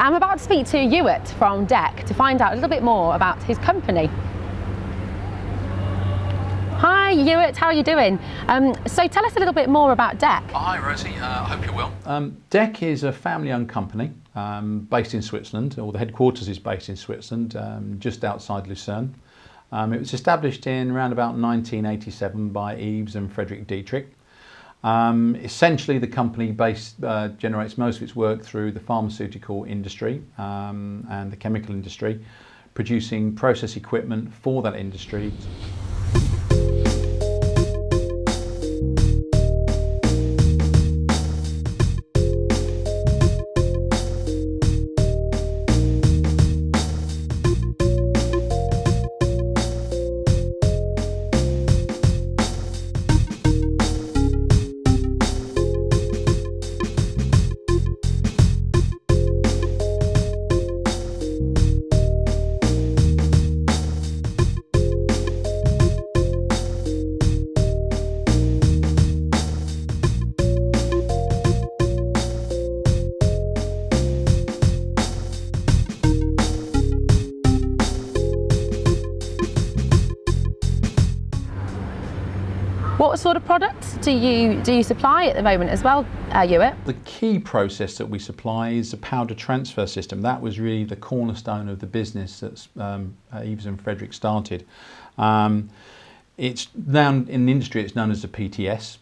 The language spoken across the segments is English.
I'm about to speak to Ewart from DEC to find out a little bit more about his company. Hi Ewart, how are you doing? So tell us a little bit more about DEC. Hi Rosie, I hope you're well. DEC is a family-owned company based in Switzerland, or the headquarters is based in Switzerland, just outside Lucerne. It was established in around about 1987 by Yves and Frederick Dietrich. Essentially the company generates most of its work through the pharmaceutical industry and the chemical industry, producing process equipment for that industry. What sort of products do you supply at the moment as well, Ewart? The key process that we supply is the powder transfer system. That was really the cornerstone of the business that Yves and Frederick started. It's now in the industry it's known as the PTS.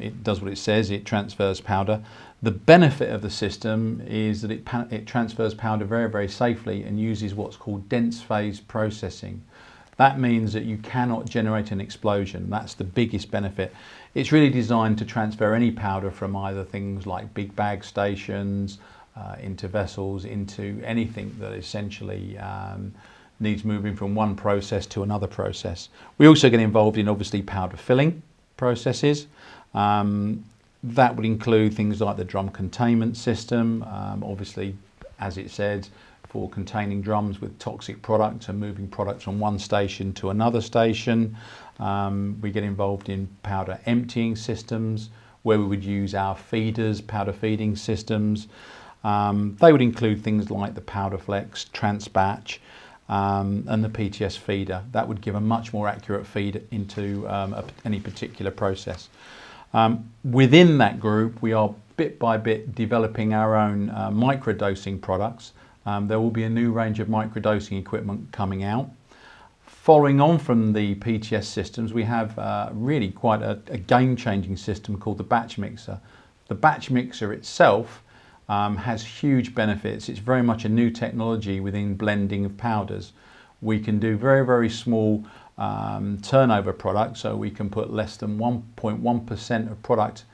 It does what it says, it transfers powder. The benefit of the system is that it transfers powder very, very safely and uses what's called dense phase processing. That means that you cannot generate an explosion. That's the biggest benefit. It's really designed to transfer any powder from either things like big bag stations, into vessels, into anything that essentially needs moving from one process to another process. We also get involved in obviously powder filling processes. That would include things like the drum containment system, obviously, as it said, for containing drums with toxic products and moving products from one station to another station. We get involved in powder emptying systems where we would use our feeders, powder feeding systems. They would include things like the powder flex, transbatch, and the PTS feeder. That would give a much more accurate feed into any particular process. Within that group, we are bit by bit developing our own microdosing products. There will be a new range of microdosing equipment coming out. Following on from the PTS systems, we have really quite a game-changing system called the batch mixer. The batch mixer itself has huge benefits. It's very much a new technology within blending of powders. We can do very, very small turnover products, so we can put less than 1.1% of product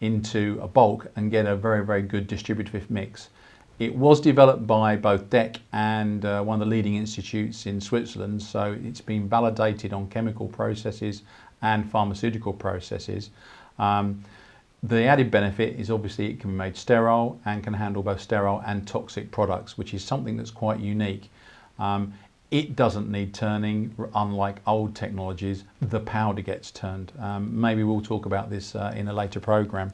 into a bulk and get a very, very good distributive mix. It was developed by both DEC and one of the leading institutes in Switzerland, so it's been validated on chemical processes and pharmaceutical processes. The added benefit is obviously it can be made sterile and can handle both sterile and toxic products, which is something that's quite unique. It doesn't need turning, unlike old technologies. The powder gets turned. Maybe we'll talk about this in a later program.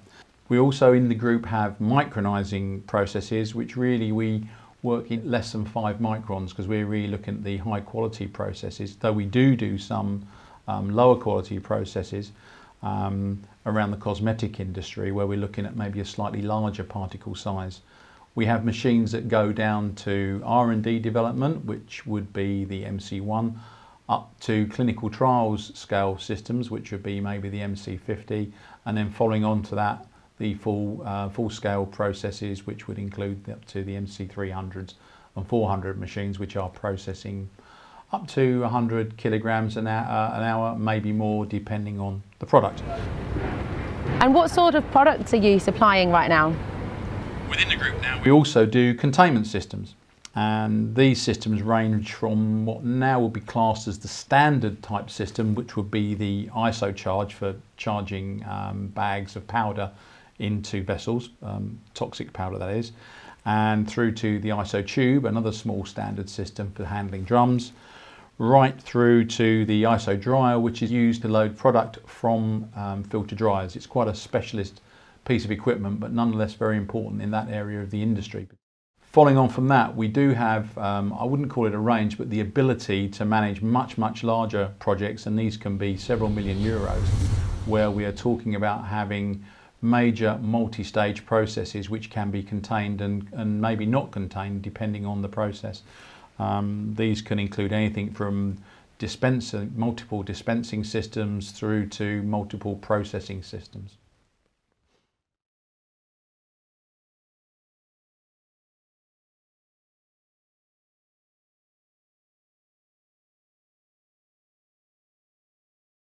We also in the group have micronizing processes, which really we work in less than 5 microns because we're really looking at the high quality processes, though we do some lower quality processes around the cosmetic industry where we're looking at maybe a slightly larger particle size. We have machines that go down to R&D development, which would be the MC1, up to clinical trials scale systems, which would be maybe the MC50, and then following on to that, the full-scale processes, which would include up to the MC300s and 400 machines, which are processing up to 100 kilograms an hour, maybe more, depending on the product. And what sort of products are you supplying right now? Within the group now, we also do containment systems, and these systems range from what now will be classed as the standard type system, which would be the ISO charge for charging bags of powder into vessels, toxic powder that is, and through to the ISO tube, another small standard system for handling drums, right through to the ISO dryer, which is used to load product from filter dryers. It's quite a specialist piece of equipment, but nonetheless very important in that area of the industry. Following on from that, we do have, I wouldn't call it a range, but the ability to manage much, much larger projects, and these can be several million euros, where we are talking about having major multi-stage processes which can be contained and maybe not contained depending on the process. These can include anything from multiple dispensing systems through to multiple processing systems.